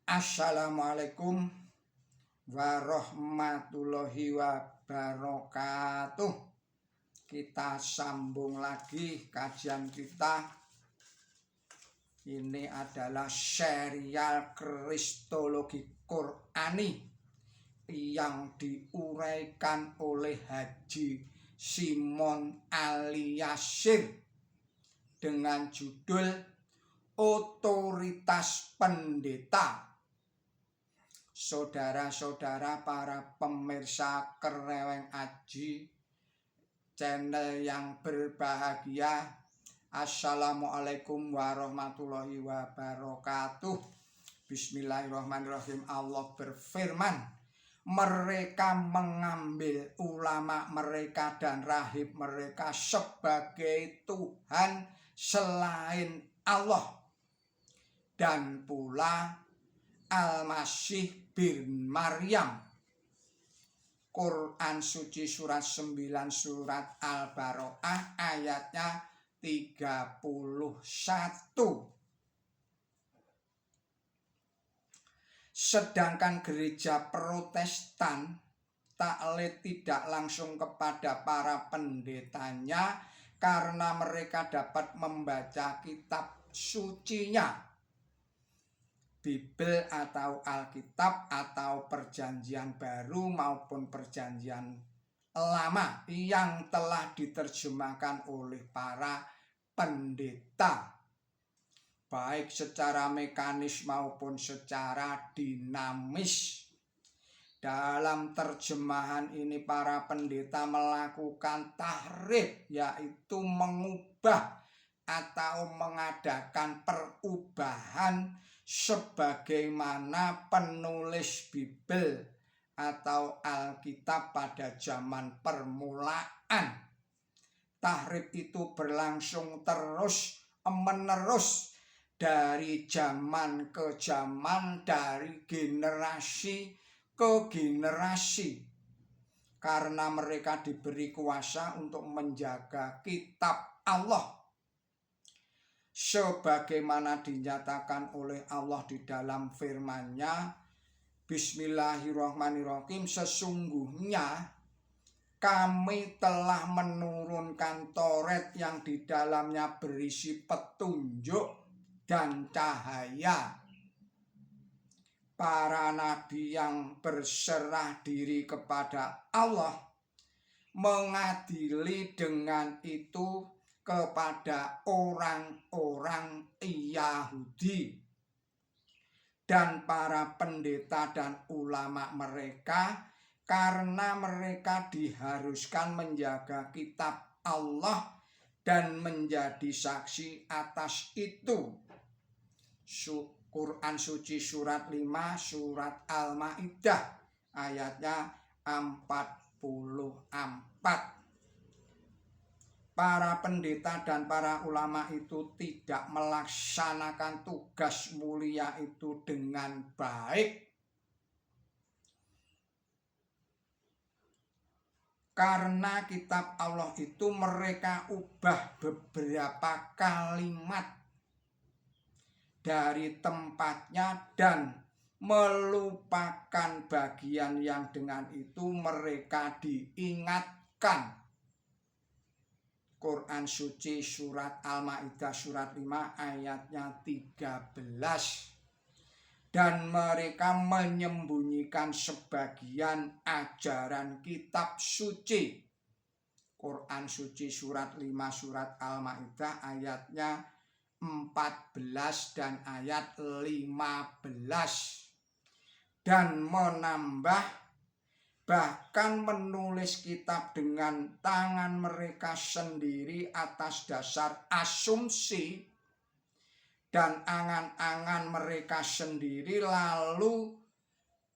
Assalamualaikum warahmatullahi wabarakatuh. Kita sambung lagi kajian kita. Ini adalah serial Kristologi Qur'ani yang diuraikan oleh Haji Simon Aliasir dengan judul Otoritas Pendeta. Saudara-saudara para pemirsa Kereweng Aji channel yang berbahagia, Assalamualaikum warahmatullahi wabarakatuh. Bismillahirrahmanirrahim. Allah berfirman, mereka mengambil ulama mereka dan rahib mereka sebagai Tuhan selain Allah, dan pula Al-Masih bin Maryam. Quran Suci surat 9 surat Al-Baqarah ayatnya 31. Sedangkan gereja Protestan taklid tidak langsung kepada para pendetanya karena mereka dapat membaca kitab sucinya, Bible atau Alkitab atau Perjanjian Baru maupun Perjanjian Lama yang telah diterjemahkan oleh para pendeta, baik secara mekanis maupun secara dinamis. Dalam terjemahan ini para pendeta melakukan tahrif, yaitu mengubah atau mengadakan perubahan sebagaimana penulis Bible atau Alkitab pada zaman permulaan. Tahrif itu berlangsung terus-menerus dari zaman ke zaman, dari generasi ke generasi, karena mereka diberi kuasa untuk menjaga kitab Allah sebagaimana dinyatakan oleh Allah di dalam firman-Nya. Bismillahirrahmanirrahim. Sesungguhnya kami telah menurunkan Taurat yang di dalamnya berisi petunjuk dan cahaya. Para nabi yang berserah diri kepada Allah mengadili dengan itu kepada orang-orang Yahudi, dan para pendeta dan ulama mereka karena mereka diharuskan menjaga kitab Allah dan menjadi saksi atas itu. Quran Suci surat 5 surat Al-Maidah ayatnya 44. Para pendeta dan para ulama itu tidak melaksanakan tugas mulia itu dengan baik, karena kitab Allah itu mereka ubah beberapa kalimat dari tempatnya dan melupakan bagian yang dengan itu mereka diingatkan. Quran Suci surat Al-Maidah surat 5 ayatnya 13. Dan mereka menyembunyikan sebagian ajaran kitab suci. Quran Suci surat 5 surat Al-Maidah ayatnya 14 dan ayat 15. Dan menambah, bahkan menulis kitab dengan tangan mereka sendiri atas dasar asumsi dan angan-angan mereka sendiri, lalu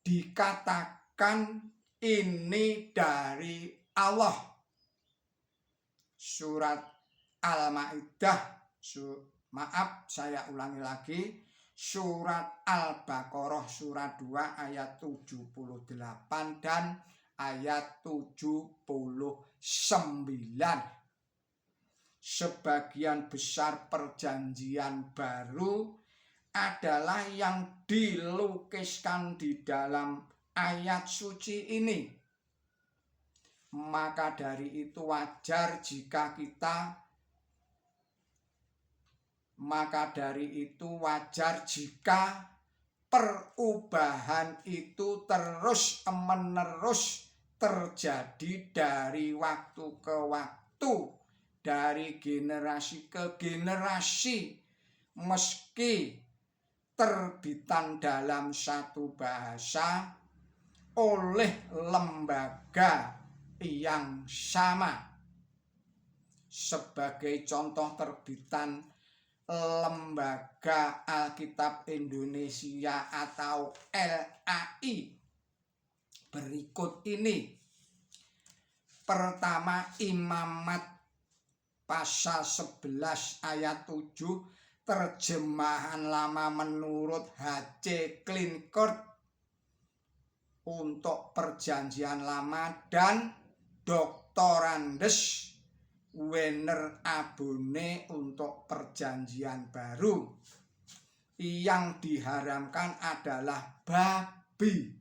dikatakan ini dari Allah. Surat Al-Maidah, saya ulangi lagi, surat Al-Baqarah surat 2 ayat 78 dan ayat 79. Sebagian besar Perjanjian Baru adalah yang dilukiskan di dalam ayat suci ini. Maka dari itu wajar jika perubahan itu terus-menerus terjadi dari waktu ke waktu, dari generasi ke generasi, meski terbitan dalam satu bahasa oleh lembaga yang sama. Sebagai contoh terbitan Lembaga Alkitab Indonesia atau LAI berikut ini. Pertama, Imamat pasal 11 ayat 7, terjemahan lama menurut H.C. Klinckert untuk Perjanjian Lama dan Dr. Andes Werner Abone untuk Perjanjian Baru. Yang diharamkan adalah babi.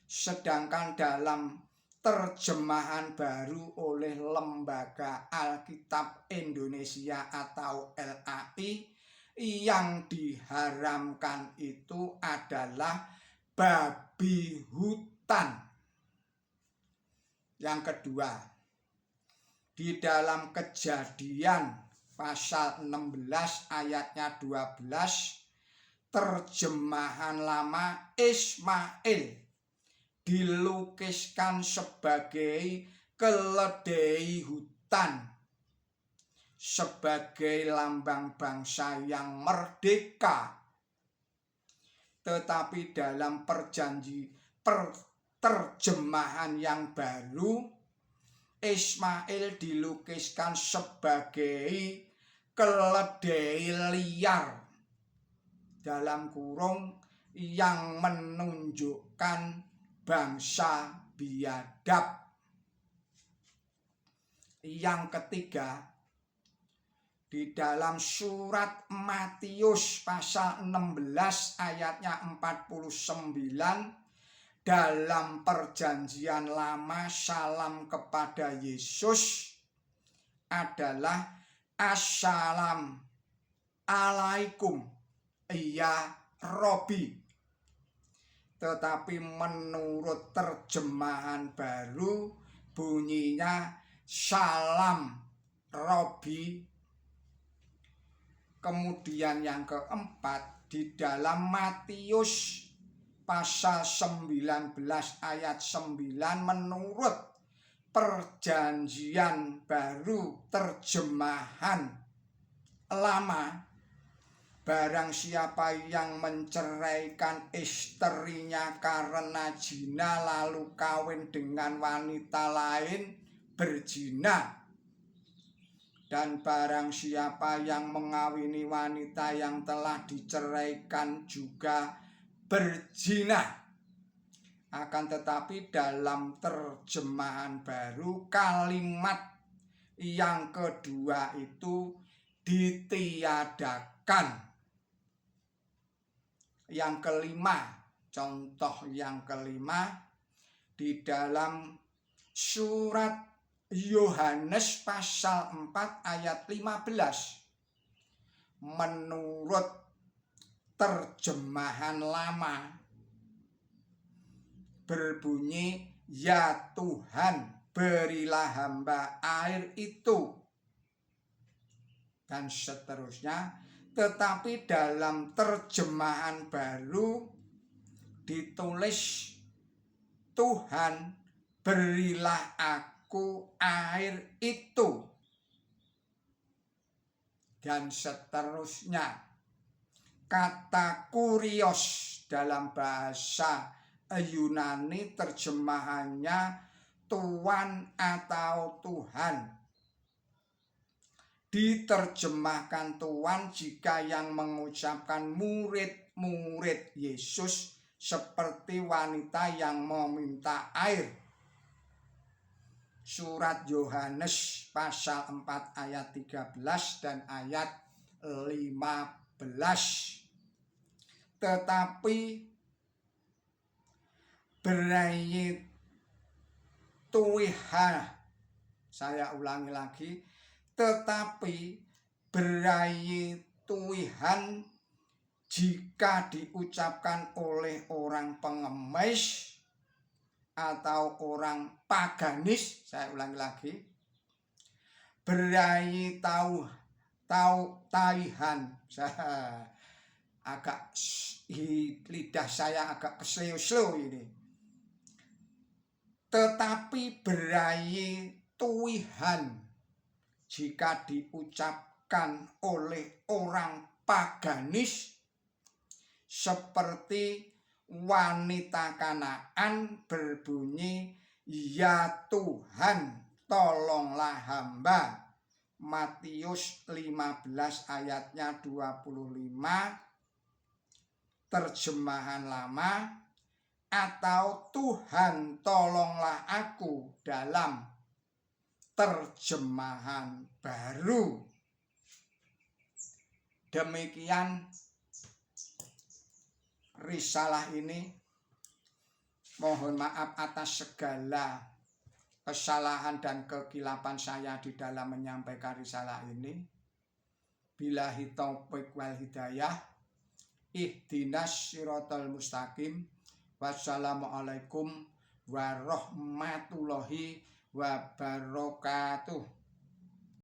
Sedangkan dalam terjemahan baru oleh Lembaga Alkitab Indonesia atau LAI, yang diharamkan itu adalah babi hutan. Yang kedua, di dalam Kejadian pasal 16 ayatnya 12, terjemahan lama Ismail dilukiskan sebagai keledai hutan, sebagai lambang bangsa yang merdeka. Tetapi dalam terjemahan yang baru, Ismail dilukiskan sebagai keledai liar, dalam kurung, yang menunjukkan bangsa biadab. Yang ketiga, di dalam surat Matius pasal 16 ayatnya 49, dalam Perjanjian Lama salam kepada Yesus adalah Assalam alaikum ya Robi. Tetapi menurut terjemahan baru bunyinya salam Robi. Kemudian yang keempat, di dalam Matius pasal 19 ayat 9 menurut Perjanjian Baru terjemahan lama, barang siapa yang menceraikan istrinya karena zina lalu kawin dengan wanita lain berzina. Dan barang siapa yang mengawini wanita yang telah diceraikan juga berzina. Akan tetapi dalam terjemahan baru kalimat yang kedua itu ditiadakan. Yang kelima, contoh yang kelima, di dalam surat Yohanes pasal 4 ayat 15, menurut terjemahan lama berbunyi, ya Tuhan berilah hamba air itu, dan seterusnya. Tetapi dalam terjemahan baru ditulis, Tuhan berilah aku air itu, dan seterusnya. Kata kurios dalam bahasa Yunani terjemahannya Tuan atau Tuhan. Diterjemahkan Tuan jika yang mengucapkan murid-murid Yesus seperti wanita yang meminta air. Surat Yohanes pasal 4 ayat 13 dan ayat 15. Tetapi berai Tuhan, saya ulangi lagi, tetapi berai Tuhan jika diucapkan oleh orang pengemis atau orang paganis, saya ulangi lagi, berai taihan, agak lidah saya agak kesleo ini. Tetapi berai Tuhan jika diucapkan oleh orang paganis seperti wanita Kanaan berbunyi, "Ya Tuhan, tolonglah hamba." Matius 15 ayatnya 25, terjemahan lama, atau "Tuhan tolonglah aku" dalam terjemahan baru. Demikian risalah ini. Mohon maaf atas segala kesalahan dan kekilapan saya di dalam menyampaikan risalah ini. Billahi taufiq wal hidayah. Ihdinas siratal mustaqim. Wassalamualaikum warahmatullahi wabarakatuh.